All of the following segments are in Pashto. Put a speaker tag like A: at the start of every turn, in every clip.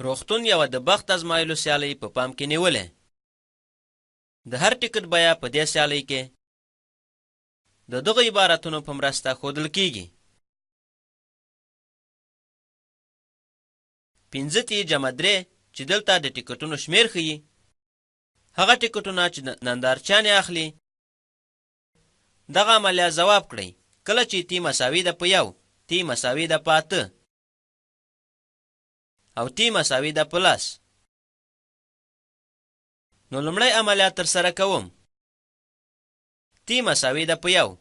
A: روغتون یوه د بخت ازمایلو سیالۍ په پام کې نیولې. د هر ټکټ بیه په دې سیالۍ کې د دغو عبارتونو په مرسته ښودل کیږي. 5 چې دلته د ټکټونو شمیر ښیي. هغه ټکټونه چې نندارچیان یې اخلي. دغه عملیه ځواب کړئ. کله چې تی مساوي ده په 1، تی مساوي ده په 8 او تی مساوي ده په 10. نو لومړی عملیه ترسره کوم. تی مساوي ده په 1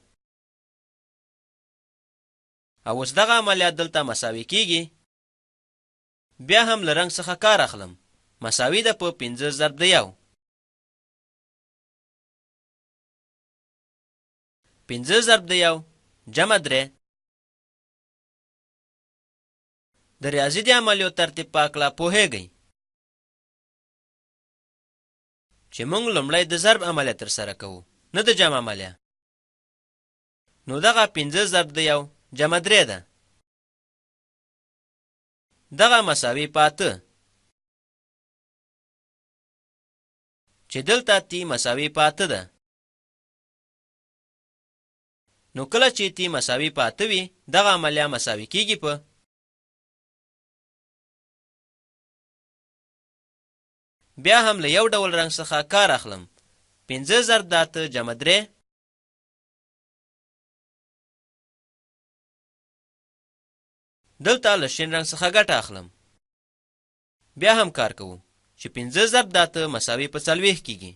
A: او اوس دغه عملیه دلته مساوي کیږي. بیا هم له رنګ څخه کار اخلم. مساوي ده په 5 ضرب د 1. 5 ضرب د 1 جمع 3. د ریاضي د عملیو ترتیب په هکله پوهیږئ چې موږ لومړی د ضرب عملیه ترسره کوو، نه د جمع عملیه. نو دغه 5 ضرب د 1 جمع 3 ده. دغه مساوي په 8 چې دلته تی مساوي په 8 ده. نو کله چې تی مساوي په 8 وي دغه عملیه مساوي کیږي په بیا هم له یو ډول رنګ څخه کار اخلم. 5 ضرب د 8 جمع 3. دلته له شین رنګ څخه ګټه اخلم. بیا هم کار کوو چې 5 ضرب د 8 مساوي په 40 کیږي.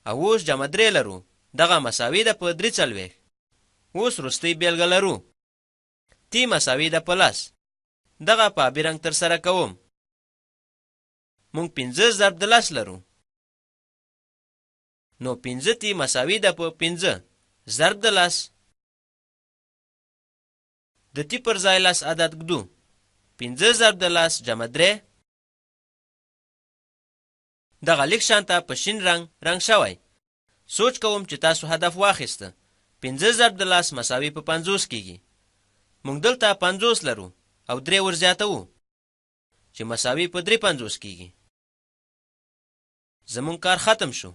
A: او اوس جمع 3 لرو. دغه مساوي ده په 43. اوس وروستۍ بیلګه لرو. تی مساوي ده په 10. دغه په آبي رنګ ترسره کوم. مونږ 5 ضرب د 10 لرو. نو 5 تی مساوي ده په 5 ضرب د 10. د تی پر ځای 10 عدد ږدو. 5 ضرب د 10 جمع 3. دغه لیک شانته په شین رنګ شوی. سوچ کوم چې تاسو هدف واخیسته. 5 ضرب د 10 مساوي په 50 کیږي. مونږ دلته 50 لرو او 3 ورزیاتوو چې مساوي په 350 کیږي. زمون کار ختم شو.